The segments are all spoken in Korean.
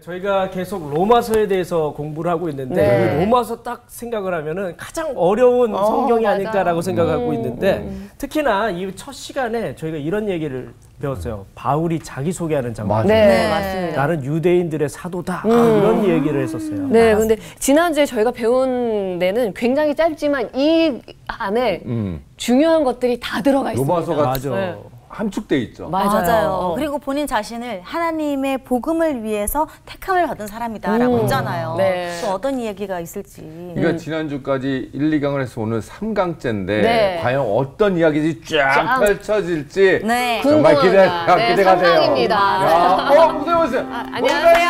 저희가 계속 로마서에 대해서 공부를 하고 있는데 네. 로마서 딱 생각을 하면은 가장 어려운 성경이 맞아요. 아닐까라고 생각하고 있는데 특히나 이 첫 시간에 저희가 이런 얘기를 배웠어요. 바울이 자기소개하는 장면. 네, 맞습니다. 나는 유대인들의 사도다. 이런 얘기를 했었어요. 네, 근데 지난주에 저희가 배운 데는 굉장히 짧지만 이 안에 중요한 것들이 다 들어가 있습니다. 로마서가 맞아. 네. 함축돼 있죠. 맞아요. 그리고 본인 자신을 하나님의 복음을 위해서 택함을 받은 사람이다라고 했잖아요. 네. 또 어떤 이야기가 있을지. 그러니까 지난주까지 1, 2강을 해서 오늘 3강째인데 네. 과연 어떤 이야기들이 쫙 펼쳐질지 네. 정말 궁금합니다. 네, 기대가 돼요. 3강입니다. 야, 무대 오세요. 안녕하세요.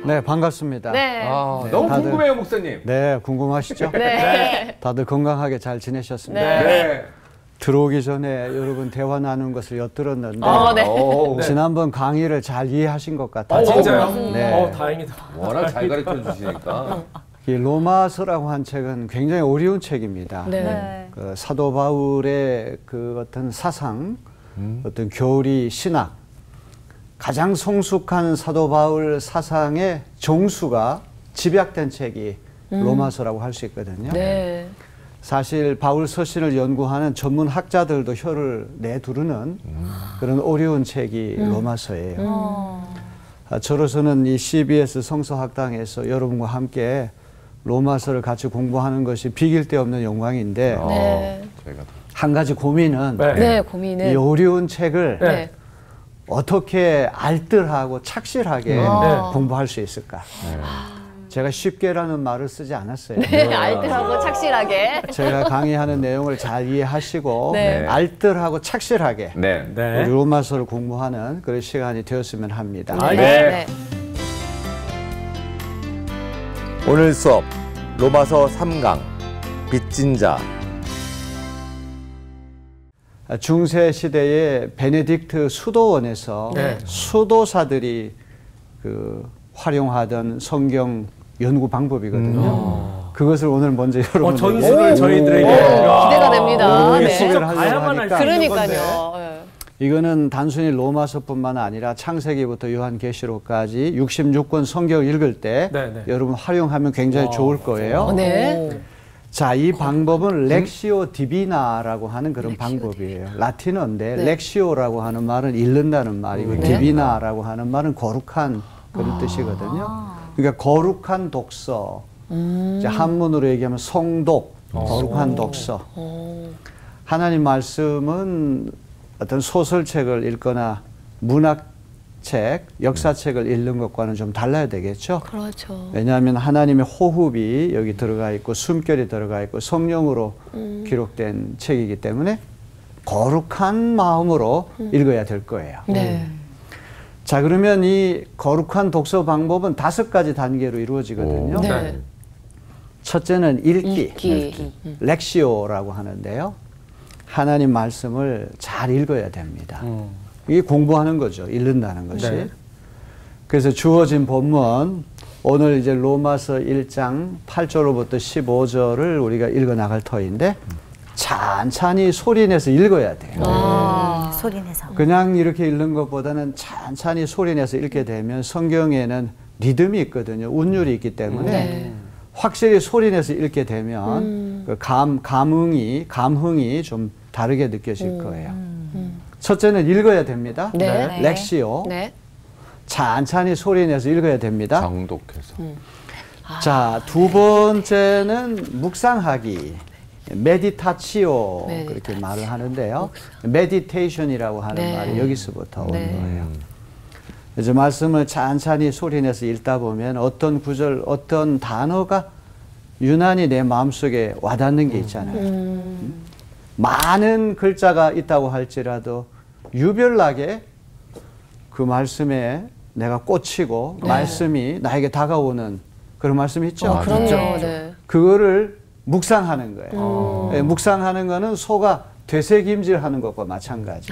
네, 반갑습니다. 네. 너무 다들- 궁금해요, 목사님. 네, 궁금하시죠? 네. 다들 건강하게 잘 지내셨습니다. 네. 네. 들어오기 전에 여러분 대화 나누는 것을 엿들었는데 네. 오, 지난번 강의를 잘 이해하신 것 같아요. 진짜요? 네. 다행이다. 워낙 잘 가르쳐 주시니까. 이 로마서라고 한 책은 굉장히 어려운 책입니다. 네. 네. 그 사도 바울의 그 어떤 사상, 어떤 교리, 신학, 가장 성숙한 사도 바울 사상의 정수가 집약된 책이 로마서라고 할 수 있거든요. 네. 사실 바울 서신을 연구하는 전문 학자들도 혀를 내두르는 그런 어려운 책이 로마서예요. 저로서는 이 CBS 성서학당에서 여러분과 함께 로마서를 같이 공부하는 것이 비길 데 없는 영광인데 네. 저희가 한 가지 고민은 네, 고민은. 이 어려운 책을 네. 어떻게 알뜰하고 착실하게 공부할 수 있을까? 제가 쉽게라는 말을 쓰지 않았어요. 네, 알뜰하고 착실하게. 제가 강의하는 내용을 잘 이해하시고 네. 알뜰하고 착실하게 네. 네. 우리 로마서를 공부하는 그런 시간이 되었으면 합니다. 네. 오늘 수업 로마서 3강 빚진 자. 중세 시대의 베네딕트 수도원에서 네. 수도사들이 그 활용하던 성경 연구 방법이거든요. 그것을 오늘 먼저 여러분 전수를 저희들에게 기대가 됩니다. 네. 소개를 하려고 가야만 하니까 할 수 있는 그러니까요. 네. 이거는 단순히 로마서뿐만 아니라 창세기부터 요한계시록까지 66권 성경을 읽을 때 네. 여러분 활용하면 굉장히 좋을 거예요. 네. 자, 이 방법은 렉시오 디비나라고 하는 그런 방법이에요. 라틴어인데 렉시오라고 하는 말은 읽는다는 말이고 디비나라고 하는 말은 거룩한 그런 뜻이거든요. 그러니까 거룩한 독서. 이제 한문으로 얘기하면 성독, 거룩한 독서. 하나님 말씀은 어떤 소설책을 읽거나 문학책, 역사책을 읽는 것과는 좀 달라야 되겠죠. 그렇죠. 왜냐하면 하나님의 호흡이 여기 들어가 있고 숨결이 들어가 있고 성령으로 기록된 책이기 때문에 거룩한 마음으로 읽어야 될 거예요. 네. 자, 그러면 이 거룩한 독서 방법은 5가지 단계로 이루어지거든요. 네. 첫째는 읽기. 읽기. 렉시오라고 하는데요. 하나님 말씀을 잘 읽어야 됩니다. 이게 공부하는 거죠. 읽는다는 것이. 네. 그래서 주어진 본문, 오늘 이제 로마서 1장 8절로부터 15절을 우리가 읽어 나갈 터인데, 찬찬히 소리내서 읽어야 돼요. 소리내서. 그냥 이렇게 읽는 것보다는 찬찬히 소리내서 읽게 되면 성경에는 리듬이 있거든요. 운율이 있기 때문에 확실히 소리내서 읽게 되면 그 감흥이 좀 다르게 느껴질 거예요. 첫째는 읽어야 됩니다. 네. 렉시오. 네. 찬찬히 소리내서 읽어야 됩니다. 정독해서. 자, 두 번째는 묵상하기. 메디타치오 그렇게 말을 하는데요. 메디테이션이라고 하는 말이 여기서부터 온 거예요. 그래서 말씀을 찬찬히 소리내서 읽다 보면 어떤 구절, 어떤 단어가 유난히 내 마음속에 와닿는 게 있잖아요. 많은 글자가 있다고 할지라도 유별나게 그 말씀에 내가 꽂히고 말씀이 나에게 다가오는 그런 말씀이 있죠. 그럼요. 네. 그거를 묵상하는 거예요. 예, 묵상하는 거는 소가 되새김질하는 것과 마찬가지.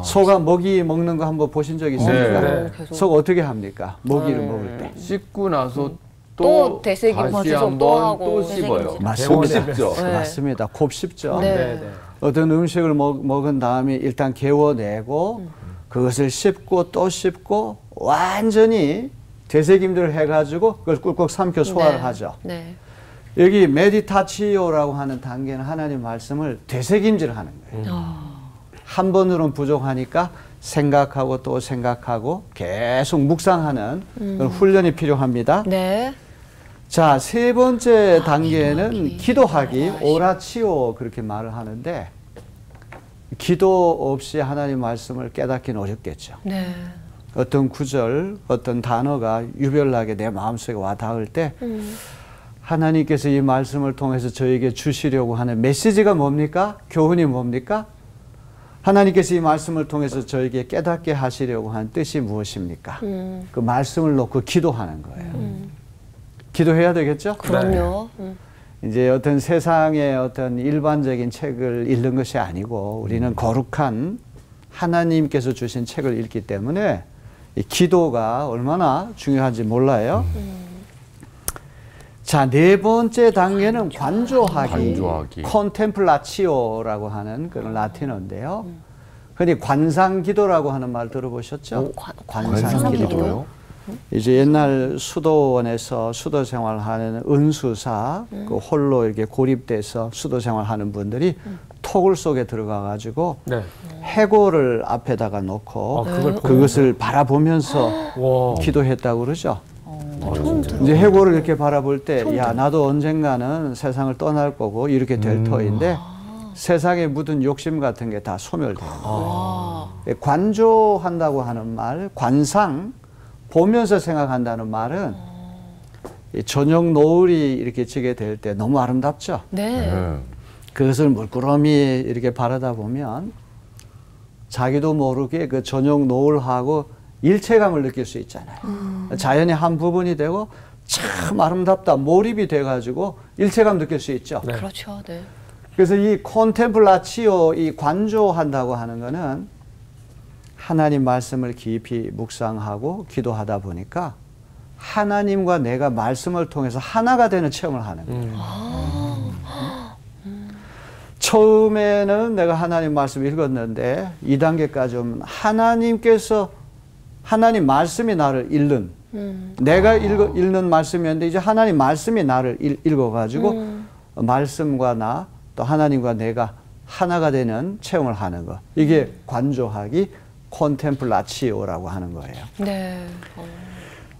소가 먹이 먹는 거 한번 보신 적 있습니까? 네. 소가 어떻게 합니까? 먹이를 먹을 때. 씻고 나서 또 되새김 다시 또 한번 하고 또 씹어요. 맞습니다. 씹죠. 네. 맞습니다. 곱 씹죠. 네. 어떤 음식을 먹은 다음에 일단 개워내고 그것을 씹고 또 씹고 완전히 되새김질을 해가지고 그걸 꿀꺽 삼켜 소화를 네. 하죠. 네. 여기 메디타치오라고 하는 단계는 하나님 말씀을 되새김질하는 거예요. 한 번으로는 부족하니까 생각하고 또 생각하고 계속 묵상하는 그런 훈련이 필요합니다. 네. 자, 세 번째 단계는 기도하기, 오라치오 그렇게 말을 하는데 기도 없이 하나님 말씀을 깨닫기는 어렵겠죠. 네. 어떤 구절, 어떤 단어가 유별나게 내 마음속에 와 닿을 때 하나님께서 이 말씀을 통해서 저에게 주시려고 하는 메시지가 뭡니까? 교훈이 뭡니까? 하나님께서 이 말씀을 통해서 저에게 깨닫게 하시려고 하는 뜻이 무엇입니까? 그 말씀을 놓고 기도하는 거예요. 기도해야 되겠죠? 그럼요. 이제 어떤 세상의 어떤 일반적인 책을 읽는 것이 아니고 우리는 거룩한 하나님께서 주신 책을 읽기 때문에 이 기도가 얼마나 중요한지 몰라요. 자, 네 번째 단계는 관조하기. 콘템플라치오라고 하는 그런 라틴어인데요. 근데 관상기도라고 하는 말 들어보셨죠? 관상기도. 이제 옛날 수도원에서 수도 생활하는 은수사, 그 홀로 이렇게 고립돼서 수도 생활하는 분들이 토굴 속에 들어가가지고 네. 해골을 앞에다가 놓고 그것을 바라보면서 기도했다고 그러죠. 이제 해골을 이렇게 바라볼 때, 야, 나도 언젠가는 세상을 떠날 거고 이렇게 될 터인데 세상에 묻은 욕심 같은 게 다 소멸되는 거예요. 관조한다고 하는 말, 관상, 보면서 생각한다는 말은 이 저녁 노을이 이렇게 지게 될 때 너무 아름답죠. 네. 그것을 물끄러미 이렇게 바라다 보면 자기도 모르게 그 저녁 노을하고 일체감을 느낄 수 있잖아요. 자연의 한 부분이 되고 참 아름답다 몰입이 돼가지고 일체감 느낄 수 있죠. 네. 그렇죠. 네. 그래서 이 콘템플라치오, 이 관조한다고 하는 거는 하나님 말씀을 깊이 묵상하고 기도하다 보니까 하나님과 내가 말씀을 통해서 하나가 되는 체험을 하는 거예요. 처음에는 내가 하나님 말씀 읽었는데 2단계까지 오면 하나님께서 하나님 말씀이 나를 읽는 내가 읽는 말씀이었는데 이제 하나님 말씀이 나를 읽어가지고 말씀과 나 또 하나님과 내가 하나가 되는 체험을 하는 거. 이게 관조하기 콘템플라치오라고 하는 거예요. 네.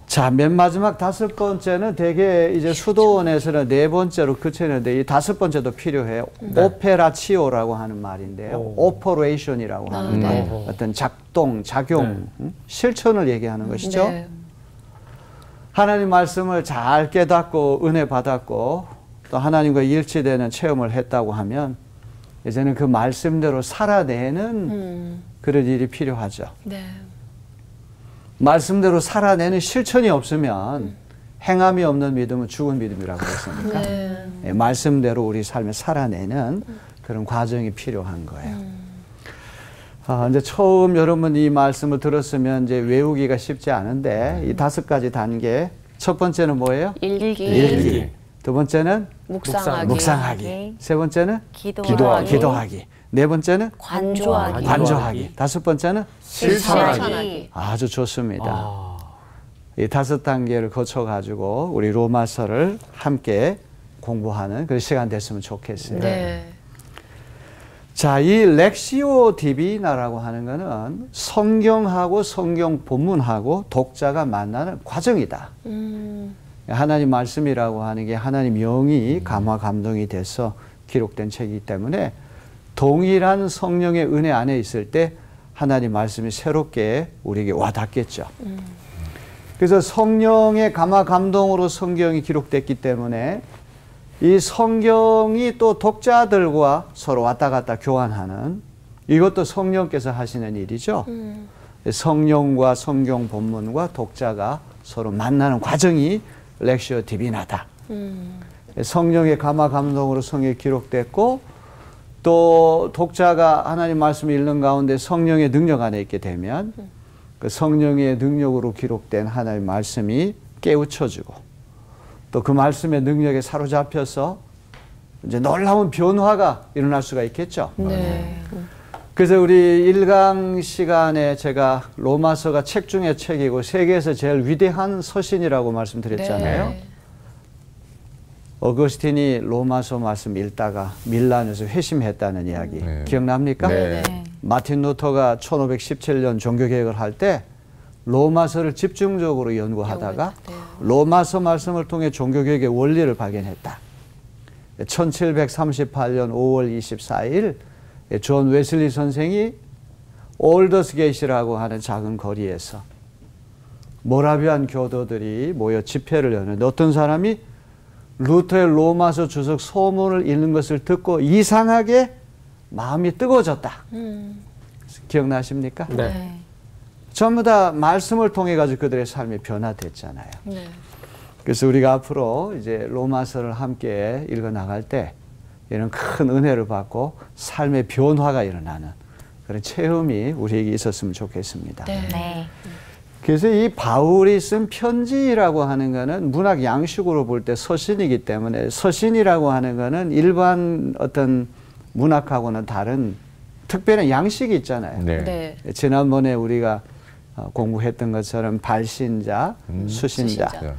자, 맨 마지막 다섯 번째는 대개 이제 수도원에서는 네 번째로 그치는데 이 다섯 번째도 필요해요. 오페라치오라고 하는 말인데요. 오퍼레이션이라고 하는 말. 어떤 작동, 작용, 실천을 얘기하는 것이죠. 네. 하나님 말씀을 잘 깨닫고 은혜 받았고 또 하나님과 일치되는 체험을 했다고 하면 이제는 그 말씀대로 살아내는 그런 일이 필요하죠. 네. 말씀대로 살아내는 실천이 없으면 행함이 없는 믿음은 죽은 믿음이라고 했으니까 네. 말씀대로 우리 삶을 살아내는 그런 과정이 필요한 거예요. 이제 처음 여러분 이 말씀을 들었으면 이제 외우기가 쉽지 않은데 이 다섯 가지 단계 첫 번째는 뭐예요? 읽기. 두 번째는 묵상하기. 세 번째는 기도하기. 네 번째는 관조하기. 다섯 번째는 실천하기. 아주 좋습니다. 이 다섯 단계를 거쳐가지고 우리 로마서를 함께 공부하는 그런 시간 됐으면 좋겠어요. 네. 자, 이 렉시오 디비나라고 하는 거는 성경하고 성경 본문하고 독자가 만나는 과정이다. 하나님 말씀이라고 하는 게 하나님 영이 감화 감동이 돼서 기록된 책이기 때문에 동일한 성령의 은혜 안에 있을 때 하나님 말씀이 새롭게 우리에게 와닿겠죠. 그래서 성령의 감화 감동으로 성경이 기록됐기 때문에 이 성경이 또 독자들과 서로 왔다 갔다 교환하는 이것도 성령께서 하시는 일이죠. 성령과 성경 본문과 독자가 서로 만나는 과정이 렉시오 디비나다. 성령의 감화 감동으로 성경이 기록됐고 또 독자가 하나님 말씀을 읽는 가운데 성령의 능력 안에 있게 되면 그 성령의 능력으로 기록된 하나님 말씀이 깨우쳐지고 또 그 말씀의 능력에 사로잡혀서 이제 놀라운 변화가 일어날 수가 있겠죠. 네. 그래서 우리 1강 시간에 제가 로마서가 책 중에 책이고 세계에서 제일 위대한 서신이라고 말씀드렸잖아요. 네. 어거스틴이 로마서 말씀 읽다가 밀란에서 회심했다는 이야기 네. 기억납니까? 네. 마틴 루터가 1517년 종교개혁을 할 때 로마서를 집중적으로 연구하다가 로마서 말씀을 통해 종교개혁의 원리를 발견했다. 1738년 5월 24일 존 웨슬리 선생이 올더스게이트라고 하는 작은 거리에서 모라비안 교도들이 모여 집회를 여는데 어떤 사람이 루터의 로마서 주석 소문을 읽는 것을 듣고 이상하게 마음이 뜨거워졌다. 기억나십니까? 네. 전부 다 말씀을 통해 가지고 그들의 삶이 변화됐잖아요. 네. 그래서 우리가 앞으로 이제 로마서를 함께 읽어 나갈 때 이런 큰 은혜를 받고 삶의 변화가 일어나는 그런 체험이 우리에게 있었으면 좋겠습니다. 네. 네. 그래서 이 바울이 쓴 편지라고 하는 거는 문학 양식으로 볼 때 서신이기 때문에 서신이라고 하는 거는 일반 어떤 문학하고는 다른 특별한 양식이 있잖아요. 네. 네. 지난번에 우리가 공부했던 것처럼 발신자, 수신자, 네.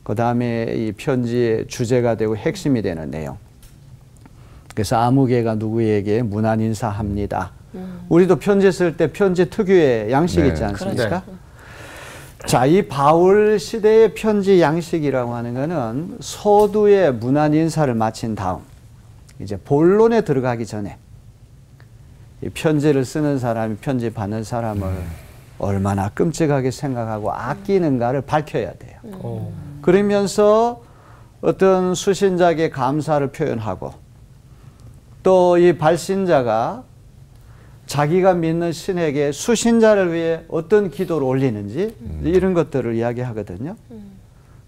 그 다음에 이 편지의 주제가 되고 핵심이 되는 내용. 그래서 아무개가 누구에게 문안 인사합니다. 우리도 편지 쓸 때 편지 특유의 양식이 네. 있지 않습니까? 그렇죠. 자, 이 바울 시대의 편지 양식이라고 하는 것은 서두의 문안 인사를 마친 다음 이제 본론에 들어가기 전에 이 편지를 쓰는 사람이 편지 받는 사람을 얼마나 끔찍하게 생각하고 아끼는가를 밝혀야 돼요. 그러면서 어떤 수신자에게 감사를 표현하고 또 이 발신자가 자기가 믿는 신에게 수신자를 위해 어떤 기도를 올리는지 이런 것들을 이야기하거든요.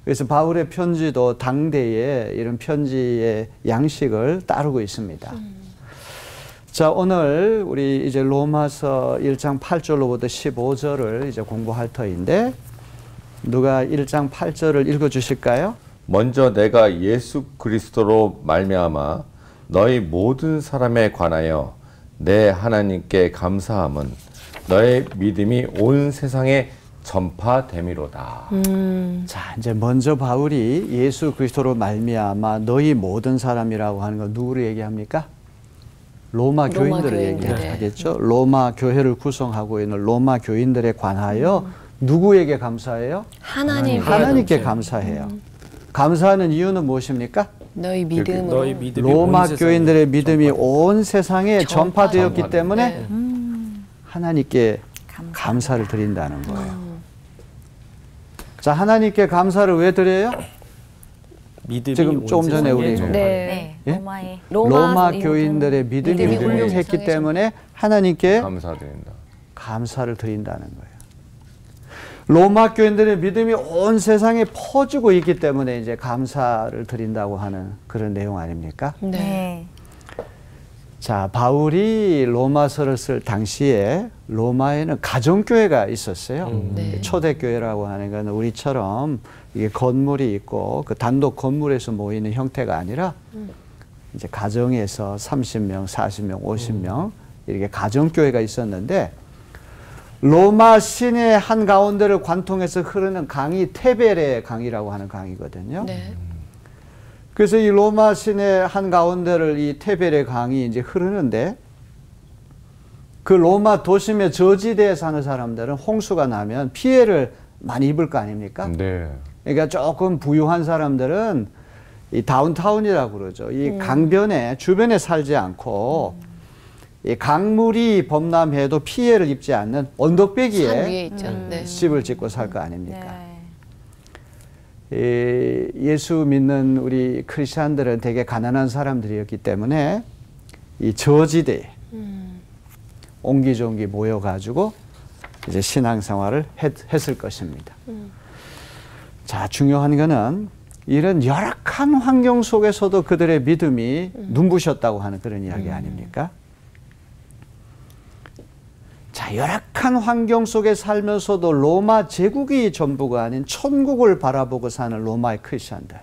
그래서 바울의 편지도 당대에 이런 편지의 양식을 따르고 있습니다. 자, 오늘 우리 이제 로마서 1장 8절로부터 15절을 이제 공부할 터인데 누가 1장 8절을 읽어 주실까요? 먼저 내가 예수 그리스도로 말미암아 너희 모든 사람에 관하여 내 하나님께 감사함은 너의 믿음이 온 세상에 전파됨이로다. 자, 이제 먼저 바울이 예수 그리스도로 말미암아 너희 모든 사람이라고 하는 건 누구를 얘기합니까? 로마 교인들을 교인들. 얘기하겠죠. 로마 교회를 구성하고 있는 로마 교인들에 관하여 누구에게 감사해요? 하나님께 감사해요. 감사하는 이유는 무엇입니까? 너희 믿음으로. 너희 믿음이 로마 온 세상에 교인들의 믿음이 온 세상에 전파되었기 전파되었기 때문에 하나님께 감사를 드린다는 거예요. 자, 하나님께 감사를 왜 드려요? 믿음이 지금 온 조금 전에 세상에 우리 전파. 네. 예? 로마의 로마 교인들의 믿음이 믿음이 온 훌륭했기 세상에 때문에 하나님께 감사드린다. 감사를 드린다는 거예요. 로마 교인들의 믿음이 온 세상에 퍼지고 있기 때문에 이제 감사를 드린다고 하는 그런 내용 아닙니까? 네. 네. 자, 바울이 로마서를 쓸 당시에 로마에는 가정교회가 있었어요. 네. 초대교회라고 하는 건 우리처럼 이게 건물이 있고 그 단독 건물에서 모이는 형태가 아니라 이제 가정에서 30명, 40명, 50명 이렇게 가정교회가 있었는데 로마 시내 한 가운데를 관통해서 흐르는 강이 테베레 강이라고 하는 강이거든요. 네. 그래서 이 로마 시내 한 가운데를 이 테베레 강이 이제 흐르는데 그 로마 도심의 저지대에 사는 사람들은 홍수가 나면 피해를 많이 입을 거 아닙니까? 네. 그러니까 조금 부유한 사람들은 이 다운타운이라고 그러죠. 이 강변에 주변에 살지 않고 이 강물이 범람해도 피해를 입지 않는 언덕배기에 산 위에 있죠. 네. 집을 짓고 살 거 아닙니까? 네. 예수 믿는 우리 크리스찬들은 되게 가난한 사람들이었기 때문에 이 저지대에 옹기종기 모여가지고 이제 신앙생활을 했을 것입니다. 자, 중요한 거는 이런 열악한 환경 속에서도 그들의 믿음이 눈부셨다고 하는 그런 이야기 아닙니까? 자, 열악한 환경 속에 살면서도 로마 제국이 전부가 아닌 천국을 바라보고 사는 로마의 크리스천들.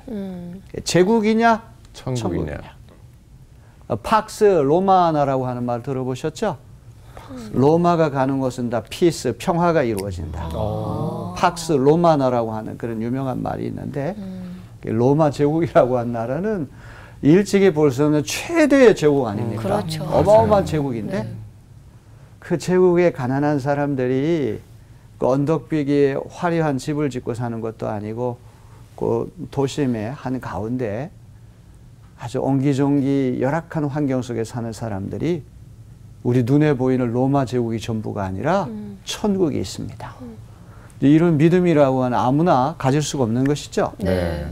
제국이냐? 천국이냐. 팍스 로마나라고 하는 말 들어보셨죠? 로마가 가는 곳은 다 피스, 평화가 이루어진다. 팍스 로마나라고 하는 그런 유명한 말이 있는데 로마 제국이라고 한 나라는 일찍이 볼 수 없는 최대의 제국 아닙니까? 그렇죠. 어마어마한 제국인데 그 제국의 가난한 사람들이 그 언덕비기에 화려한 집을 짓고 사는 것도 아니고 그 도심의 한 가운데 아주 옹기종기 열악한 환경 속에 사는 사람들이 우리 눈에 보이는 로마 제국이 전부가 아니라 천국이 있습니다. 이런 믿음이라고 하는 아무나 가질 수가 없는 것이죠. 네.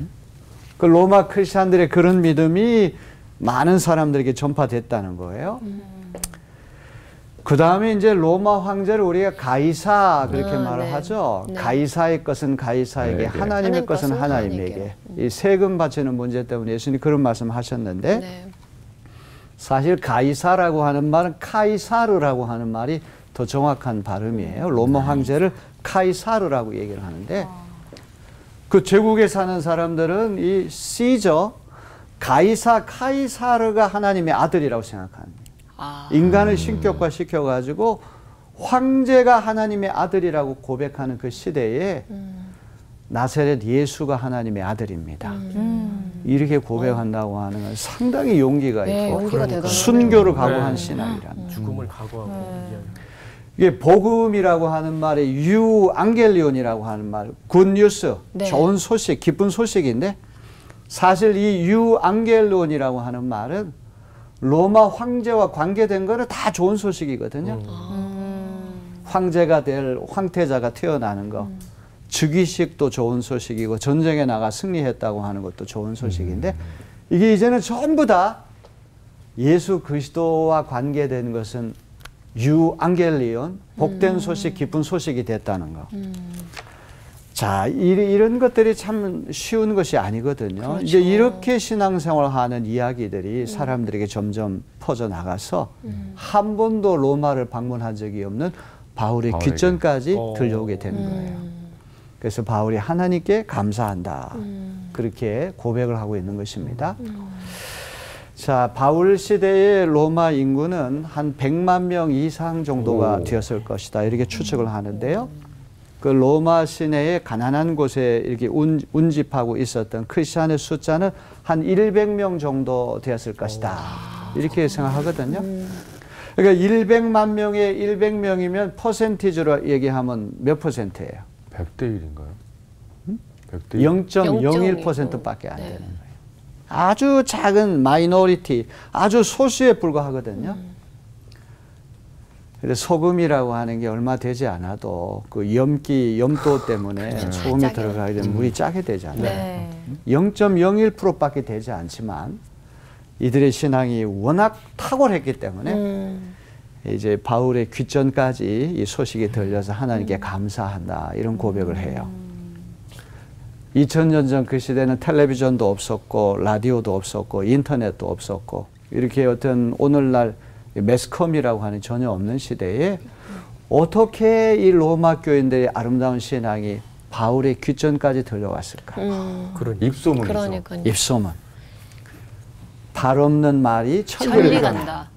그 로마 크리스찬들의 그런 믿음이 많은 사람들에게 전파됐다는 거예요. 그 다음에 이제 로마 황제를 우리가 가이사 그렇게 말을 네. 하죠. 네. 가이사의 것은 가이사에게, 네. 하나님의 것은 하나님에게. 이 세금 바치는 문제 때문에 예수님이 그런 말씀 하셨는데 네. 사실 가이사라고 하는 말은 카이사르라고 하는 말이 더 정확한 발음이에요. 로마 황제를 카이사르라고 얘기를 하는데 그 제국에 사는 사람들은 이 시저 가이사 카이사르가 하나님의 아들이라고 생각합니다. 인간을 신격화 시켜가지고 황제가 하나님의 아들이라고 고백하는 그 시대에 나사렛 예수가 하나님의 아들입니다. 이렇게 고백한다고 하는 건 상당히 용기가 있고 네, 용기가 대단하네요. 순교를 각오한 신앙이랍니다. 죽음을 각오하고 이게 복음이라고 하는 말에 유앙겔리온이라고 하는 말, 굿뉴스, 네. 좋은 소식, 기쁜 소식인데 사실 이 유앙겔리온이라고 하는 말은 로마 황제와 관계된 거는 다 좋은 소식이거든요. 황제가 될 황태자가 태어나는 거, 즉위식도 좋은 소식이고 전쟁에 나가 승리했다고 하는 것도 좋은 소식인데 이게 이제는 전부 다 예수 그리스도와 관계된 것은 유앙겔리온, 복된 소식, 기쁜 소식이 됐다는 거. 자, 이런 것들이 참 쉬운 것이 아니거든요. 그렇죠. 이제 이렇게 신앙생활을 하는 이야기들이 사람들에게 점점 퍼져나가서 한 번도 로마를 방문한 적이 없는 바울의 바울에게. 귀전까지 들려오게 되는 거예요. 그래서 바울이 하나님께 감사한다. 그렇게 고백을 하고 있는 것입니다. 자, 바울 시대의 로마 인구는 한 100만 명 이상 정도가 되었을 것이다. 이렇게 추측을 하는데요. 그 로마 시내의 가난한 곳에 이렇게 운집하고 있었던 크리스찬의 숫자는 한 100명 정도 되었을 것이다. 이렇게 생각하거든요. 그러니까 100만 명에 100명이면 퍼센티지로 얘기하면 몇 퍼센트예요? 100대 1인가요? 100대 1? 0.01%밖에 안 되는 거예요. 아주 작은 마이너리티, 아주 소수에 불과하거든요. 근데 소금이라고 하는 게 얼마 되지 않아도 그 염도 때문에 소금이 짜게. 들어가게 되면 물이 짜게 되잖아요. 네. 0.01%밖에 되지 않지만 이들의 신앙이 워낙 탁월했기 때문에 이제 바울의 귀전까지 이 소식이 들려서 하나님께 감사한다 이런 고백을 해요. 2000년 전 그 시대는 텔레비전도 없었고 라디오도 없었고 인터넷도 없었고 이렇게 어떤 오늘날 매스컴이라고 하는 전혀 없는 시대에 어떻게 이 로마 교인들의 아름다운 신앙이 바울의 귀전까지 들려왔을까? 입소문이죠. 그러니까요. 입소문. 발 없는 말이 천리를 천리 간다. 간다.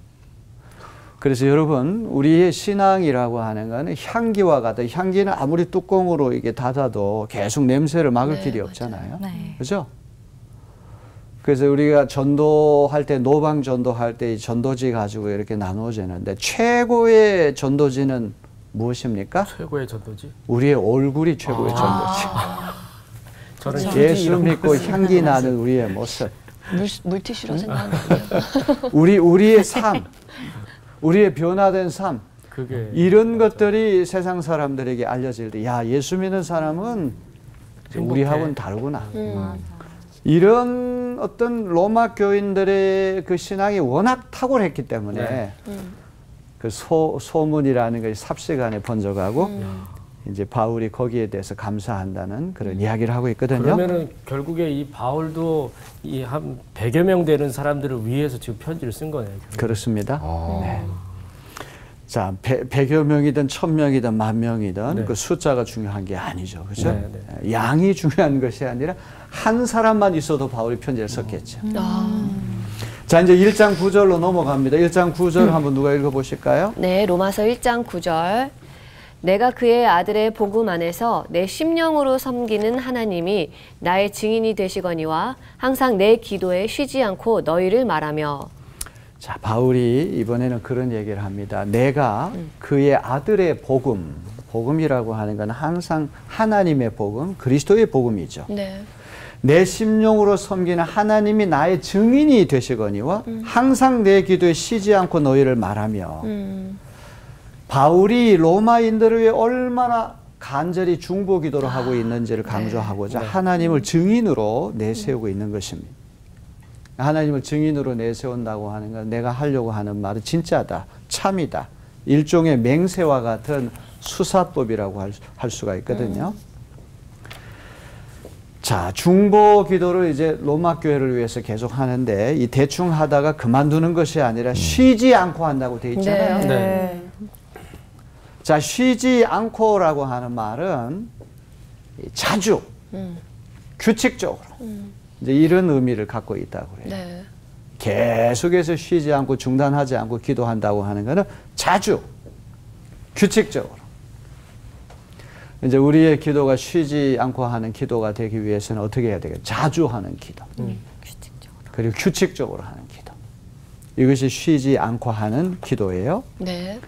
그래서 여러분 우리의 신앙이라고 하는 거는 향기와 같아. 향기는 아무리 뚜껑으로 이게 닫아도 계속 냄새를 막을 네, 길이 맞아요. 없잖아요. 네. 그죠? 그래서 우리가 전도할 때 노방 전도할 때 이 전도지 가지고 이렇게 나누어지는데 최고의 전도지는 무엇입니까? 최고의 전도지. 우리의 얼굴이 최고의 전도지. 저는 예수 믿고 향기 나는 우리의 모습. 물티슈로 생각하는데요. 우리의 삶, 우리의 변화된 삶. 그게 이런 것들이 세상 사람들에게 알려질 때, 야, 예수 믿는 사람은 우리하고는 다르구나. 이런 어떤 로마 교인들의 그 신앙이 워낙 탁월했기 때문에 그 소문이라는 것이 삽시간에 번져가고 이제 바울이 거기에 대해서 감사한다는 그런 이야기를 하고 있거든요. 그러면은 결국에 이 바울도 이 한 100여 명 되는 사람들을 위해서 지금 편지를 쓴 거네요. 결국에. 그렇습니다. 네. 자, 100여 명이든 1000명이든 10,000명이든 네. 그 숫자가 중요한 게 아니죠. 그렇죠? 네, 양이 중요한 것이 아니라 한 사람만 있어도 바울이 편지를 썼겠죠. 자, 이제 1장 9절로 넘어갑니다. 1장 9절 한번 누가 읽어보실까요? 네, 로마서 1장 9절. 내가 그의 아들의 복음 안에서 내 심령으로 섬기는 하나님이 나의 증인이 되시거니와 항상 내 기도에 쉬지 않고 너희를 말하며. 자, 바울이 이번에는 그런 얘기를 합니다. 내가 그의 아들의 복음, 복음이라고 하는 건 항상 하나님의 복음, 그리스도의 복음이죠. 네. 내 심령으로 섬기는 하나님이 나의 증인이 되시거니와 항상 내 기도에 쉬지 않고 너희를 말하며. 바울이 로마인들을 위해 얼마나 간절히 중보 기도를 하고 있는지를 강조하고자 하나님을 증인으로 내세우고 있는 것입니다. 하나님을 증인으로 내세운다고 하는 건 내가 하려고 하는 말은 진짜다, 참이다. 일종의 맹세와 같은 수사법이라고 할 수가 있거든요. 자, 중보 기도를 이제 로마 교회를 위해서 계속 하는데 이 대충 하다가 그만두는 것이 아니라 쉬지 않고 한다고 돼 있잖아요. 네. 자, 쉬지 않고라고 하는 말은 자주, 규칙적으로 이제 이런 의미를 갖고 있다고 그래요. 네. 계속해서 쉬지 않고 중단하지 않고 기도한다고 하는 것은 자주, 규칙적으로. 이제 우리의 기도가 쉬지 않고 하는 기도가 되기 위해서는 어떻게 해야 되겠어요? 자주 하는 기도. 규칙적으로. 그리고 규칙적으로 하는 기도. 이것이 쉬지 않고 하는 기도예요. 네.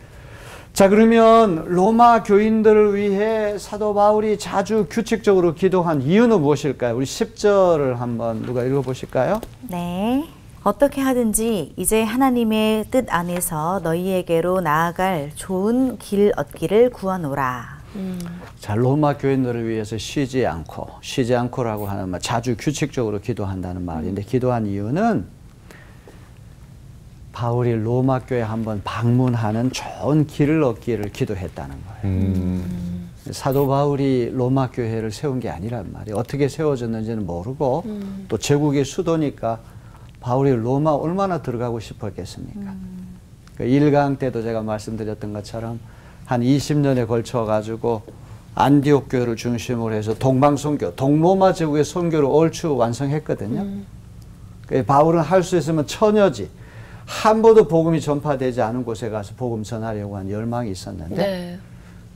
자, 그러면 로마 교인들을 위해 사도 바울이 자주 규칙적으로 기도한 이유는 무엇일까요? 우리 10절을 한번 누가 읽어보실까요? 네. 어떻게 하든지 이제 하나님의 뜻 안에서 너희에게로 나아갈 좋은 길 얻기를 구하노라. 자, 로마 교인들을 위해서 쉬지 않고라고 하는 말, 자주 규칙적으로 기도한다는 말인데, 기도한 이유는 바울이 로마 교회 한번 방문하는 좋은 길을 얻기를 기도했다는 거예요. 사도 바울이 로마 교회를 세운 게 아니란 말이에요. 어떻게 세워졌는지는 모르고 또 제국의 수도니까 바울이 로마 얼마나 들어가고 싶었겠습니까? 그 1강 때도 제가 말씀드렸던 것처럼 한 20년에 걸쳐 가지고 안디옥 교회를 중심으로 해서 동방선교, 동로마 제국의 선교를 얼추 완성했거든요. 바울은 할 수 있으면 처녀지 한 번도 복음이 전파되지 않은 곳에 가서 복음 전하려고 한 열망이 있었는데 네.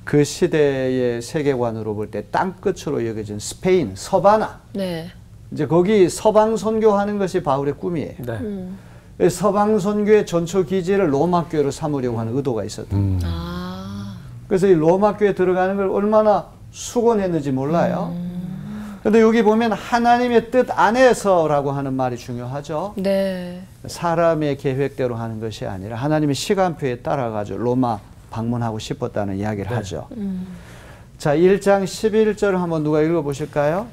그 시대의 세계관으로 볼 때 땅끝으로 여겨진 스페인, 서바나. 네. 이제 거기 서방 선교하는 것이 바울의 꿈이에요. 네. 서방 선교의 전초 기지를 로마 교회로 삼으려고 하는 의도가 있었던. 그래서 이 로마 교회에 들어가는 걸 얼마나 수곤했는지 몰라요. 그런데 여기 보면 하나님의 뜻 안에서라고 하는 말이 중요하죠. 네. 사람의 계획대로 하는 것이 아니라 하나님의 시간표에 따라가지고 로마 방문하고 싶었다는 이야기를 하죠. 자, 1장 11절 한번 누가 읽어보실까요?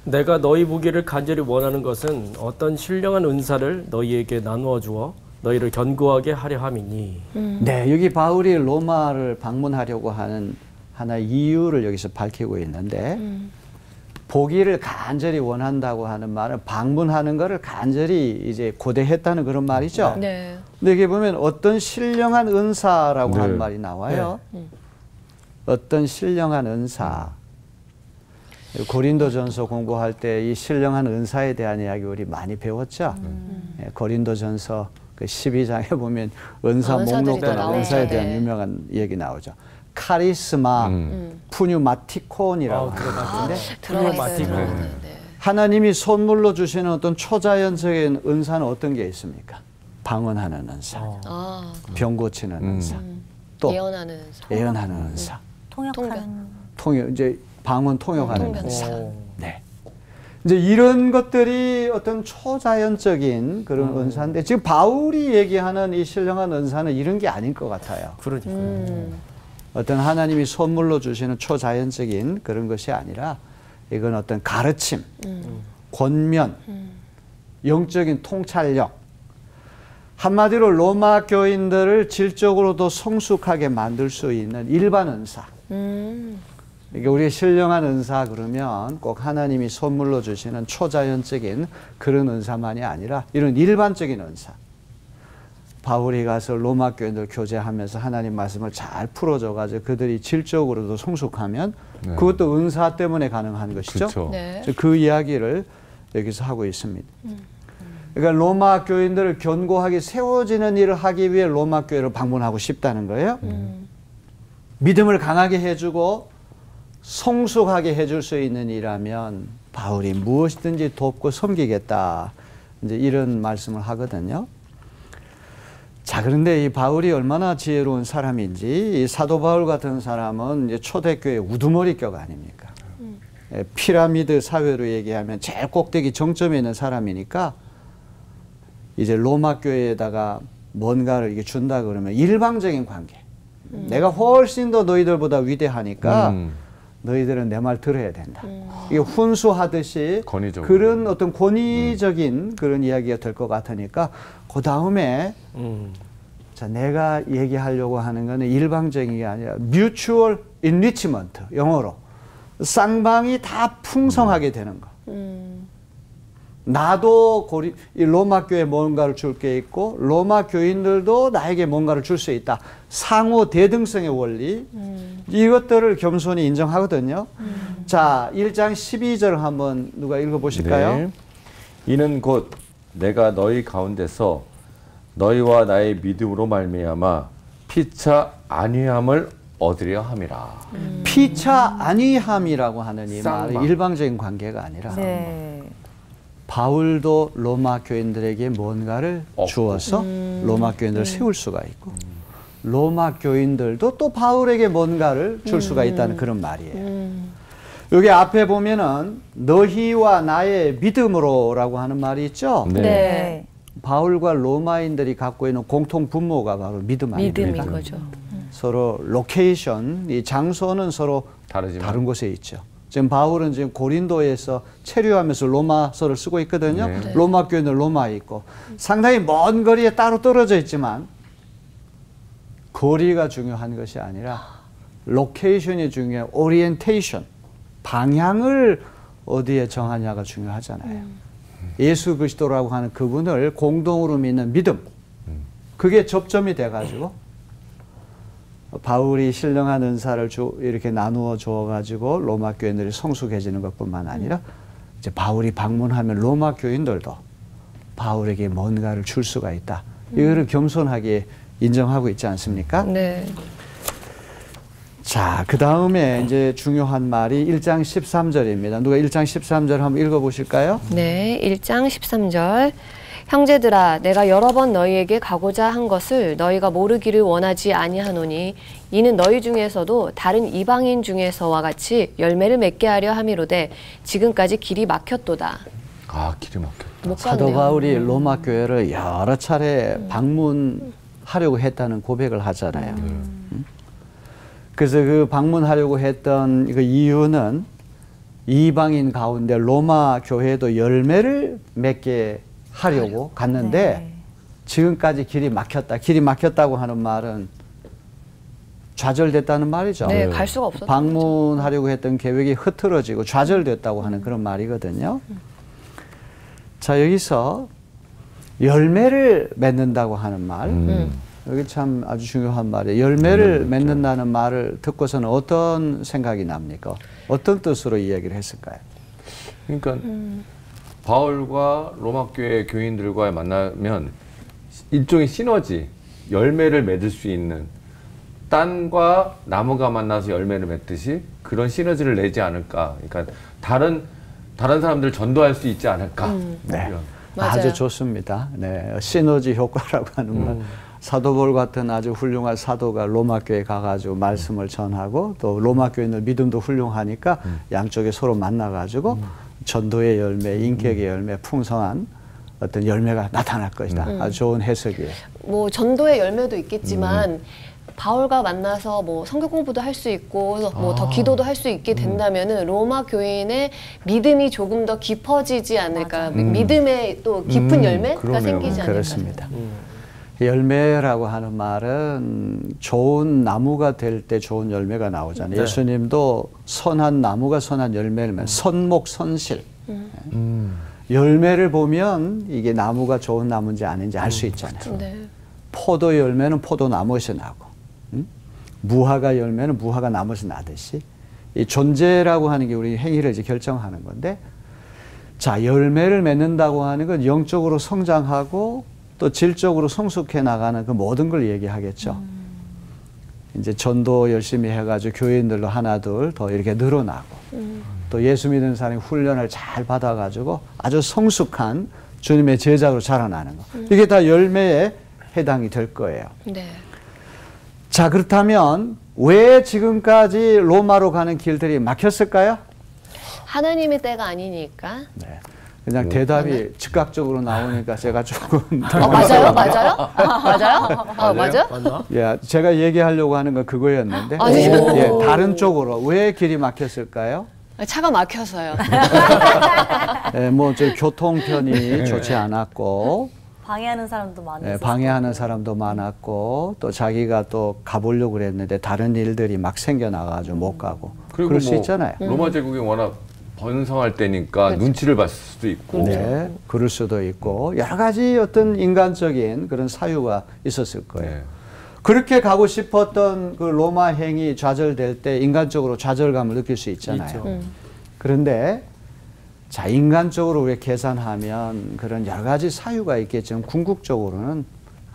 내가 너희 보기를 간절히 원하는 것은 어떤 신령한 은사를 너희에게 나누어 주어 너희를 견고하게 하려 함이니. 네, 여기 바울이 로마를 방문하려고 하는 하나의 이유를 여기서 밝히고 있는데 보기를 간절히 원한다고 하는 말은 방문하는 것을 간절히 이제 고대했다는 그런 말이죠. 네. 근데 여기 보면 어떤 신령한 은사라고 하는 말이 나와요. 어떤 신령한 은사. 고린도전서 공부할 때 이 신령한 은사에 대한 이야기 우리 많이 배웠죠. 고린도전서 그 12장에 보면 은사 목록도 나오고 은사에 대한 유명한 얘기 나오죠. 카리스마, 푸뉴마티콘이라고 하는 것인데 들어있어요. 하나님이 선물로 주시는 어떤 초자연적인 은사는 어떤 게 있습니까? 방언하는 은사, 병 고치는 은사, 또 예언하는 은사, 예언하는 은사, 통역 이제 방언 통역하는 은사. 네. 이제 이런 것들이 어떤 초자연적인 그런 은사인데 지금 바울이 얘기하는 이 신령한 은사는 이런 게 아닌 것 같아요. 그러니까요. 어떤 하나님이 선물로 주시는 초자연적인 그런 것이 아니라 이건 어떤 가르침, 권면, 영적인 통찰력. 한마디로 로마 교인들을 질적으로도 성숙하게 만들 수 있는 일반 은사. 그러니까 우리의 신령한 은사 그러면 꼭 하나님이 선물로 주시는 초자연적인 그런 은사만이 아니라 이런 일반적인 은사. 바울이 가서 로마 교인들 교제하면서 하나님 말씀을 잘 풀어줘가지고 그들이 질적으로도 성숙하면 그것도 은사 때문에 가능한 것이죠. 그렇죠. 네. 그 이야기를 여기서 하고 있습니다. 그러니까 로마 교인들을 견고하게 세워지는 일을 하기 위해 로마 교회를 방문하고 싶다는 거예요. 믿음을 강하게 해주고 성숙하게 해줄 수 있는 일이라면 바울이 무엇이든지 돕고 섬기겠다. 이제 이런 말씀을 하거든요. 자, 그런데 이 바울이 얼마나 지혜로운 사람인지, 이 사도 바울 같은 사람은 이제 초대교회 우두머리격 아닙니까? 피라미드 사회로 얘기하면 제일 꼭대기 정점에 있는 사람이니까 이제 로마 교회에다가 뭔가를 이게 준다 그러면 일방적인 관계. 내가 훨씬 더 너희들보다 위대하니까 너희들은 내 말 들어야 된다. 이게 훈수하듯이 권위적으로. 그런 어떤 권위적인 그런 이야기가 될 것 같으니까 그 다음에 자, 내가 얘기하려고 하는 거는 일방적인 게 아니라 mutual enrichment, 영어로 쌍방이 다 풍성하게 되는 거. 나도 이 로마 교회에 뭔가를 줄 게 있고 로마 교인들도 나에게 뭔가를 줄 수 있다. 상호 대등성의 원리, 이것들을 겸손히 인정하거든요. 자, 1장 12절 한번 누가 읽어보실까요? 네. 이는 곧 내가 너희 가운데서 너희와 나의 믿음으로 말미암아 피차 안위함을 얻으려 함이라. 피차 안위함이라고 하는 이 말이 쌍방. 일방적인 관계가 아니라 네. 바울도 로마 교인들에게 뭔가를 주어서 로마 교인들을 세울 수가 있고 로마 교인들도 또 바울에게 뭔가를 줄 수가 있다는 그런 말이에요. 여기 앞에 보면은 너희와 나의 믿음으로라고 하는 말이 있죠. 네. 네. 바울과 로마인들이 갖고 있는 공통 분모가 바로 믿음 아닙니까? 믿음인 거죠. 서로 로케이션, 이 장소는 서로 다르지만. 다른 곳에 있죠. 지금 바울은 지금 고린도에서 체류하면서 로마서를 쓰고 있거든요. 네. 로마 교인들 로마에 있고 상당히 먼 거리에 따로 떨어져 있지만 거리가 중요한 것이 아니라 로케이션이 중요해요. 오리엔테이션, 방향을 어디에 정하냐가 중요하잖아요. 예수 그리스도라고 하는 그분을 공동으로 믿는 믿음, 그게 접점이 돼가지고 바울이 신령한 은사를 이렇게 나누어 주어가지고 로마 교인들이 성숙해지는 것뿐만 아니라 이제 바울이 방문하면 로마 교인들도 바울에게 뭔가를 줄 수가 있다. 이거를 겸손하게 인정하고 있지 않습니까? 네. 자, 그 다음에 이제 중요한 말이 1장 13절입니다. 누가 1장 13절 한번 읽어보실까요? 네, 1장 13절. 형제들아, 내가 여러 번 너희에게 가고자 한 것을 너희가 모르기를 원하지 아니하노니 이는 너희 중에서도 다른 이방인 중에서와 같이 열매를 맺게 하려 함이로되 지금까지 길이 막혔도다. 아, 길이 막혔다. 못 사도 갔네요. 바울이 로마 교회를 여러 차례 방문하려고 했다는 고백을 하잖아요. 그래서 그 방문하려고 했던 그 이유는 이방인 가운데 로마 교회도 열매를 맺게 하려고 갔는데 네. 지금까지 길이 막혔다. 길이 막혔다고 하는 말은 좌절됐다는 말이죠. 네, 갈 수가 없었죠. 방문하려고 했던 계획이 흐트러지고 좌절됐다고 하는 그런 말이거든요. 자, 여기서 열매를 맺는다고 하는 말. 여기 참 아주 중요한 말이에요. 열매를 맺는다는 말을 듣고서는 어떤 생각이 납니까? 어떤 뜻으로 이야기를 했을까요? 그러니까 바울과 로마 교회 교인들과 만나면 일종의 시너지, 열매를 맺을 수 있는, 땅과 나무가 만나서 열매를 맺듯이 그런 시너지를 내지 않을까. 그러니까 다른 사람들을 전도할 수 있지 않을까. 네. 이런. 맞아요. 아주 좋습니다. 네, 시너지 효과라고 하는 말. 사도 바울 같은 아주 훌륭한 사도가 로마 교회에 가가지고 말씀을 전하고 또 로마 교인들 믿음도 훌륭하니까 양쪽에 서로 만나가지고 전도의 열매, 인격의 열매, 풍성한 어떤 열매가 나타날 것이다. 아주 좋은 해석이에요. 뭐 전도의 열매도 있겠지만 바울과 만나서 뭐 성경 공부도 할 수 있고 뭐 더 기도도 할 수 있게 된다면은 로마 교인의 믿음이 조금 더 깊어지지 않을까. 믿음의 또 깊은 열매가 그러네요. 생기지 않을까. 그렇습니다. 열매라고 하는 말은 좋은 나무가 될 때 좋은 열매가 나오잖아요. 네. 예수님도 선한 나무가 선한 열매를 맺는 선목 선실. 열매를 보면 이게 나무가 좋은 나무인지 아닌지 알 수 있잖아요. 네. 포도 열매는 포도나무에서 나고 무화과 열매는 무화과 나무에서 나듯이 이 존재라고 하는 게 우리 행위를 이제 결정하는 건데, 자, 열매를 맺는다고 하는 건 영적으로 성장하고 또 질적으로 성숙해 나가는 그 모든 걸 얘기하겠죠. 이제 전도 열심히 해가지고 교인들로 하나 둘 더 이렇게 늘어나고 또 예수 믿는 사람이 훈련을 잘 받아가지고 아주 성숙한 주님의 제자로 자라나는 거. 이게 다 열매에 해당이 될 거예요. 네. 자, 그렇다면 왜 지금까지 로마로 가는 길들이 막혔을까요? 하나님의 때가 아니니까. 네. 그냥 대답이 즉각적으로 나오니까 제가 조금 맞아요? 맞아요? 맞아요? 맞아요? 맞나? 예, 제가 얘기하려고 하는 건 그거였는데 아니요. 예, 다른 쪽으로 왜 길이 막혔을까요? 차가 막혀서요. 예, 뭐 저 교통편이 좋지 않았고 방해하는 사람도 많이 예, 있었고. 방해하는 사람도 많았고 또 자기가 또 가보려고 그랬는데 다른 일들이 막 생겨나가지고 못 가고 그리고 그럴 수 뭐 있잖아요. 로마 제국이 워낙 번성할 때니까 눈치를 봤을 수도 있고. 네, 그럴 수도 있고 여러 가지 어떤 인간적인 그런 사유가 있었을 거예요. 네. 그렇게 가고 싶었던 그 로마 행이 좌절될 때 인간적으로 좌절감을 느낄 수 있잖아요. 있죠. 그런데 자, 인간적으로 우리가 계산하면 그런 여러 가지 사유가 있겠지만 궁극적으로는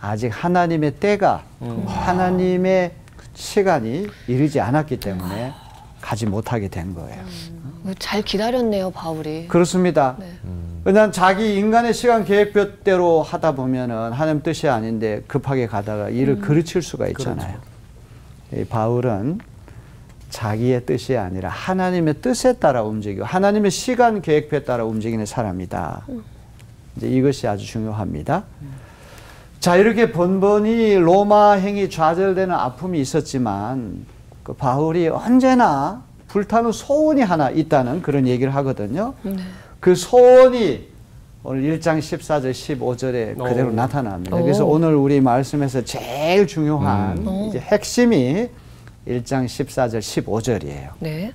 아직 하나님의 때가 하나님의 시간이 이르지 않았기 때문에 가지 못하게 된 거예요. 잘 기다렸네요, 바울이. 그렇습니다. 네. 왜냐하면 자기 인간의 시간 계획표대로 하다 보면은 하나님 뜻이 아닌데 급하게 가다가 일을 그르칠 수가 있잖아요. 이 바울은 자기의 뜻이 아니라 하나님의 뜻에 따라 움직이고 하나님의 시간 계획표에 따라 움직이는 사람이다. 이제 이것이 아주 중요합니다. 자, 이렇게 번번이 로마 행이 좌절되는 아픔이 있었지만 그 바울이 언제나 불타는 소원이 하나 있다는 그런 얘기를 하거든요. 그 소원이 오늘 1장 14절 15절에 그대로 나타납니다. 그래서 오늘 우리 말씀에서 제일 중요한 이제 핵심이 1장 14절 15절이에요. 네.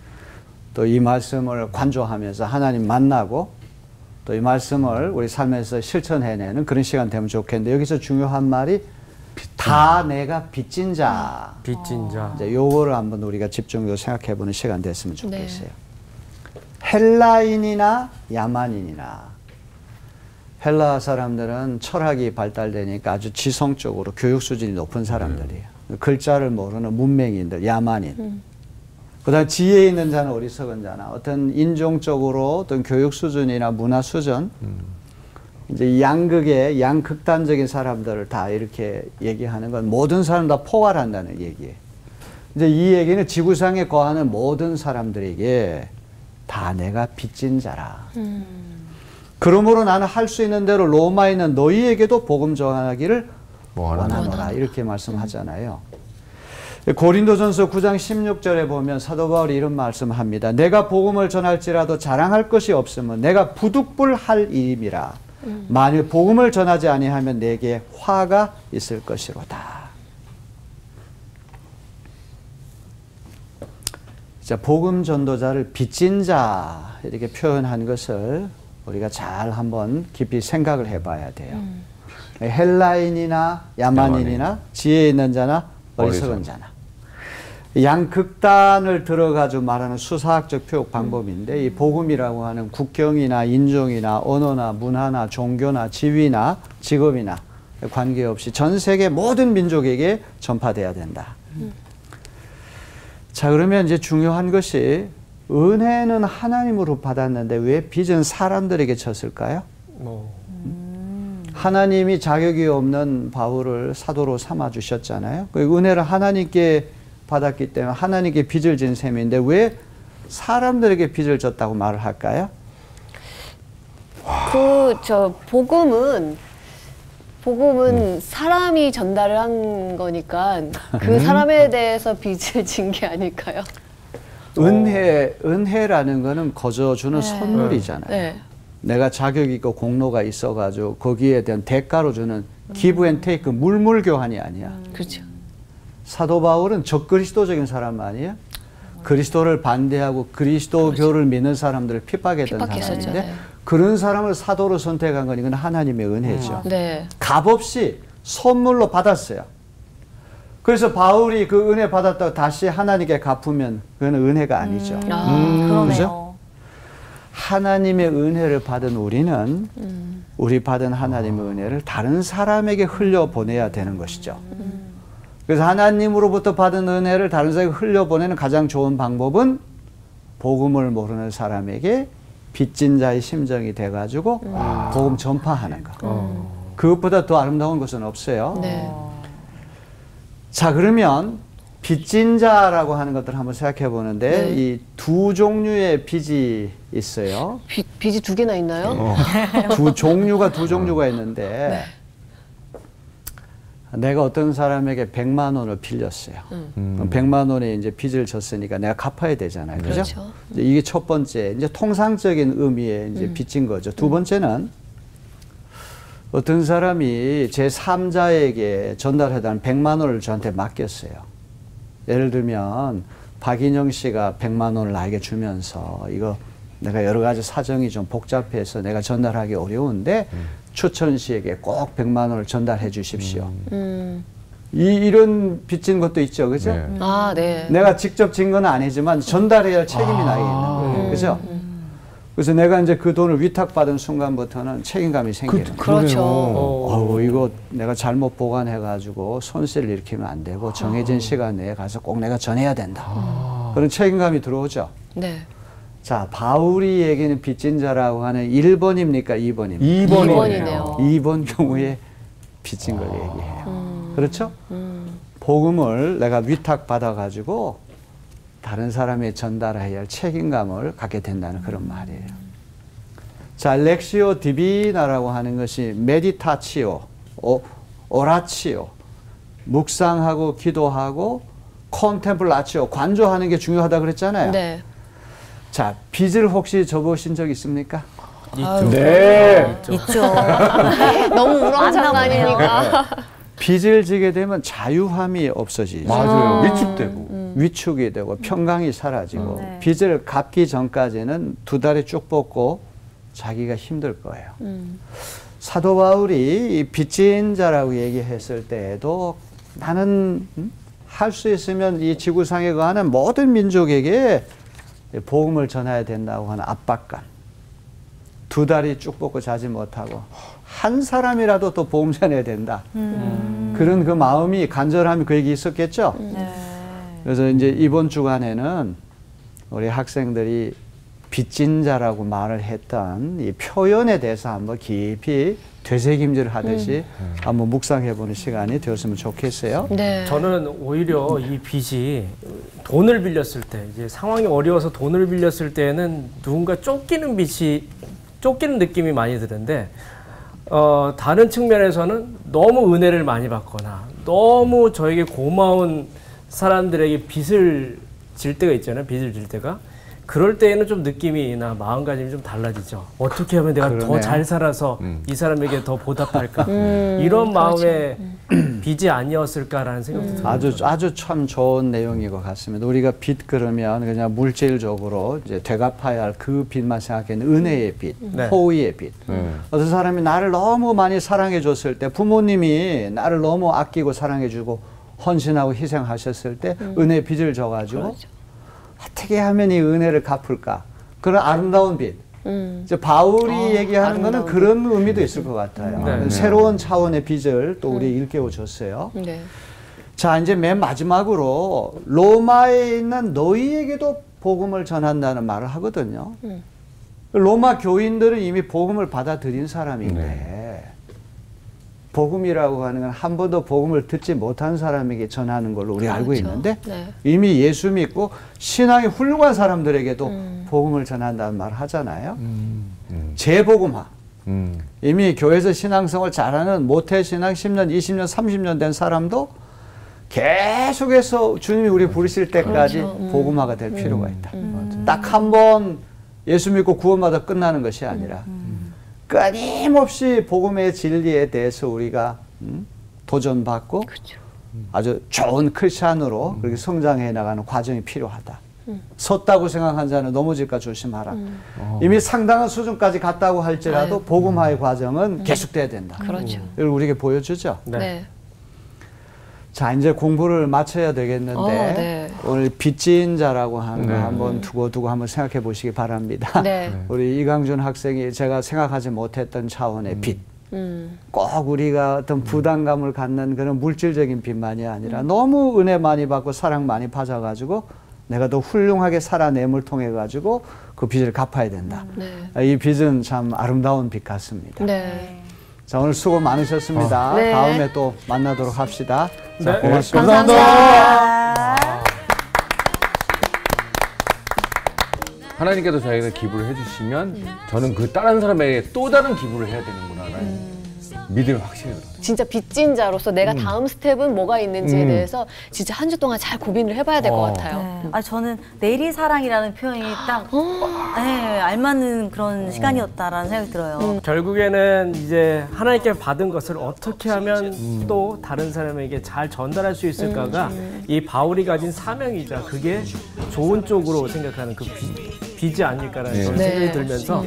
또 이 말씀을 관조하면서 하나님 만나고 또 이 말씀을 우리 삶에서 실천해내는 그런 시간 되면 좋겠는데 여기서 중요한 말이 다 내가 빚진 자. 빚진 자. 이제 요거를 한번 우리가 집중적으로 생각해보는 시간 됐으면 좋겠어요. 네. 헬라인이나 야만인이나 헬라 사람들은 철학이 발달되니까 아주 지성적으로 교육 수준이 높은 사람들이에요. 글자를 모르는 문맹인들, 야만인. 그다음 지혜 있는 자는 어리석은 자나 어떤 인종적으로 어떤 교육 수준이나 문화 수준 이제 양극의 양극단적인 사람들을 다 이렇게 얘기하는 건 모든 사람 다 포괄한다는 얘기예요. 이제 이 얘기는 지구상에 거하는 모든 사람들에게 다 내가 빚진 자라. 그러므로 나는 할 수 있는 대로 로마에 있는 너희에게도 복음 전하기를 원하노라. 이렇게 말씀하잖아요. 고린도전서 9장 16절에 보면 사도 바울이 이런 말씀을 합니다. 내가 복음을 전할지라도 자랑할 것이 없으면 내가 부득불할 일임이라. 만일 복음을 전하지 아니하면 내게 화가 있을 것이로다. 자, 복음 전도자를 빚진 자 이렇게 표현한 것을 우리가 잘 한번 깊이 생각을 해봐야 돼요. 헬라인이나 야만인이나 지혜 있는 자나 어리석은 자나 양극단을 들어가지고 말하는 수사학적 표현 방법인데 이 복음이라고 하는 국경이나 인종이나 언어나 문화나 종교나 지위나 직업이나 관계없이 전 세계 모든 민족에게 전파돼야 된다. 자, 그러면 이제 중요한 것이 은혜는 하나님으로 받았는데 왜 빚은 사람들에게 졌을까요? 하나님이 자격이 없는 바울을 사도로 삼아 주셨잖아요. 그 은혜를 하나님께 받았기 때문에 하나님께 빚을 진 셈인데 왜 사람들에게 빚을 졌다고 말을 할까요? 복음은 사람이 전달을 한 거니까 그 사람에 대해서 빚을 진 게 아닐까요? 은혜라는 거는 거저 주는 선물이잖아요. 네. 내가 자격이 있고 공로가 있어가지고 거기에 대한 대가로 주는 기브 앤 테이크 물물 교환이 아니야. 그렇죠. 사도 바울은 적그리스도적인 사람 아니에요? 그리스도를 반대하고 그리스도교를 믿는 사람들을 핍박했던 사람인데 네. 그런 사람을 사도로 선택한 건 이건 하나님의 은혜죠. 네. 값없이 선물로 받았어요. 그래서 바울이 그 은혜 받았다고 다시 하나님께 갚으면 그건 은혜가 아니죠. 그러네요. 그죠? 하나님의 은혜를 받은 우리는 우리 받은 하나님의 은혜를 다른 사람에게 흘려보내야 되는 것이죠. 그래서 하나님으로부터 받은 은혜를 다른 사람에게 흘려보내는 가장 좋은 방법은 복음을 모르는 사람에게 빚진 자의 심정이 돼가지고 복음 전파하는 것. 그것보다 더 아름다운 것은 없어요. 네. 자, 그러면 빚진 자라고 하는 것들을 한번 생각해 보는데 네. 이 두 종류의 빚이 있어요. 빚이 두 개나 있나요? 두 종류가 있는데 내가 어떤 사람에게 100만 원을 빌렸어요. 그럼 100만 원에 이제 빚을 졌으니까 내가 갚아야 되잖아요. 그죠? 그렇죠. 이제 이게 첫 번째, 이제 통상적인 의미의 이제 빚진 거죠. 두 번째는 어떤 사람이 제 3자에게 전달해달라는 100만 원을 저한테 맡겼어요. 예를 들면 박인영 씨가 100만 원을 나에게 주면서 이거 내가 여러 가지 사정이 좀 복잡해서 내가 전달하기 어려운데 추천 씨에게 꼭 100만 원을 전달해 주십시오. 이런 빚진 것도 있죠. 그죠? 네. 아, 네. 내가 직접 진 건 아니지만 전달해야 할 책임이 나에게 있는 거예요. 그죠? 그래서 내가 이제 그 돈을 위탁받은 순간부터는 책임감이 생기는 거예요. 그렇죠. 이거 내가 잘못 보관해가지고 손실을 일으키면 안 되고 정해진 시간 내에 가서 꼭 내가 전해야 된다. 그런 책임감이 들어오죠. 네. 자, 바울이 얘기는 빚진 자라고 하는 1번입니까? 2번입니까? 2번이네요. 2번 경우에 빚진 걸 얘기해요. 그렇죠? 복음을 내가 위탁받아가지고 다른 사람에 전달해야 할 책임감을 갖게 된다는 그런 말이에요. 자, 렉시오 디비나라고 하는 것이 메디타치오, 오라치오, 묵상하고 기도하고 콘템플라치오, 관조하는 게 중요하다 그랬잖아요. 네. 자, 빚을 혹시 져보신 적 있습니까? 있죠. 네. 있죠. 너무 우렁장관이니까. 빚을 지게 되면 자유함이 없어지죠. 맞아요. 위축되고. 위축이 되고 평강이 사라지고 네. 빚을 갚기 전까지는 두 다리 쭉 뻗고 자기가 힘들 거예요. 사도 바울이 이 빚진 자라고 얘기했을 때에도 나는 할 수 있으면 이 지구상에 거하는 모든 민족에게 복음을 전해야 된다고 하는 압박감, 두 다리 쭉 뻗고 자지 못하고 한 사람이라도 또 복음 전해야 된다. 그런 그 마음이 간절함이 그에게 있었겠죠. 그래서 이제 이번 주간에는 우리 학생들이 빚진 자라고 말을 했던 이 표현에 대해서 한번 깊이 되새김질 하듯이 한번 묵상해보는 시간이 되었으면 좋겠어요. 네. 저는 오히려 이 빚이 돈을 빌렸을 때, 이제 상황이 어려워서 돈을 빌렸을 때는 누군가 쫓기는 느낌이 많이 드는데, 다른 측면에서는 너무 은혜를 많이 받거나 너무 저에게 고마운 사람들에게 빚을 질 때가 있잖아요. 빚을 질 때가. 그럴 때에는 좀 느낌이나 마음가짐이 좀 달라지죠. 어떻게 하면 내가 더 잘 살아서 이 사람에게 더 보답할까. 이런 마음의 빚이 아니었을까라는 생각도 들어요. 아주 참 좋은 내용인 것 같습니다. 우리가 빚 그러면 그냥 물질적으로 이제 되갚아야 할 그 빚만 생각했는데 은혜의 빚, 네. 호의의 빚. 어떤 사람이 나를 너무 많이 사랑해 줬을 때, 부모님이 나를 너무 아끼고 사랑해 주고 헌신하고 희생하셨을 때 은혜의 빚을 져가지고 그렇죠. 어떻게 하면 이 은혜를 갚을까? 그런 아름다운 빚. 이제 바울이 얘기하는 거는 그런 의미도 있을 것 같아요. 네. 새로운 차원의 빚을 또 우리 일깨워줬어요. 네. 자, 이제 맨 마지막으로 로마에 있는 너희에게도 복음을 전한다는 말을 하거든요. 로마 교인들은 이미 복음을 받아들인 사람인데 복음이라고 하는 건 한 번도 복음을 듣지 못한 사람에게 전하는 걸로 우리가 알고 그렇죠. 있는데 네. 이미 예수 믿고 신앙이 훌륭한 사람들에게도 복음을 전한다는 말을 하잖아요. 재복음화. 이미 교회에서 신앙생활 잘하는 모태신앙 10년, 20년, 30년 된 사람도 계속해서 주님이 우리 부르실 때까지 그렇죠. 복음화가 될 필요가 있다. 딱 한 번 예수 믿고 구원받아 끝나는 것이 아니라 끊임없이 복음의 진리에 대해서 우리가 도전받고 그렇죠. 아주 좋은 크리스찬으로 그렇게 성장해 나가는 과정이 필요하다. 섰다고 생각한 자는 넘어질까 조심하라. 이미 상당한 수준까지 갔다고 할지라도 복음화의 과정은 계속돼야 된다. 그렇죠. 이걸 우리에게 보여주죠. 네. 네. 자, 이제 공부를 마쳐야 되겠는데 네. 오늘 빚진 자라고 하는 거 네. 한번 두고 한번 생각해 보시기 바랍니다. 네. 우리 이강준 학생이 제가 생각하지 못했던 차원의 빚. 꼭 우리가 어떤 부담감을 갖는 그런 물질적인 빚만이 아니라 너무 은혜 많이 받고 사랑 많이 받아가지고 내가 더 훌륭하게 살아냄을 통해 가지고 그 빚을 갚아야 된다. 네. 이 빚은 참 아름다운 빚 같습니다. 네. 자, 오늘 수고 많으셨습니다. 네. 다음에 또 만나도록 합시다. 자, 네. 고맙습니다. 감사합니다. 하나님께서 저에게 기부를 해주시면 저는 그 다른 사람에게 또 다른 기부를 해야 되는구나라는 믿음이 확실히 들어요. 진짜 빚진 자로서 내가 다음 스텝은 뭐가 있는지에 대해서 진짜 한 주 동안 잘 고민을 해봐야 될 것 같아요. 네. 아, 저는 내리 사랑이라는 표현이 딱 네, 알맞는 그런 시간이었다라는 생각이 들어요. 결국에는 이제 하나님께 받은 것을 어떻게 하면 또 다른 사람에게 잘 전달할 수 있을까가 이 바울이 가진 사명이자 그게 좋은 쪽으로 생각하는 그 빚이 아닐까라는 그런 네. 생각이 들면서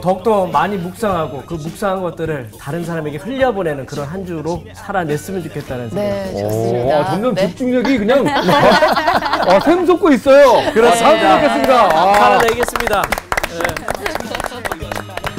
더욱더 많이 묵상하고 그 묵상한 것들을 다른 사람에게 흘려보내는 그런 한 주로 살아냈으면 좋겠다는 생각이 네, 좋습니다. 점점 네. 집중력이 그냥 샘솟고 있어요. 그렇습니다. 살아내겠습니다. 살아내겠습니다. 네.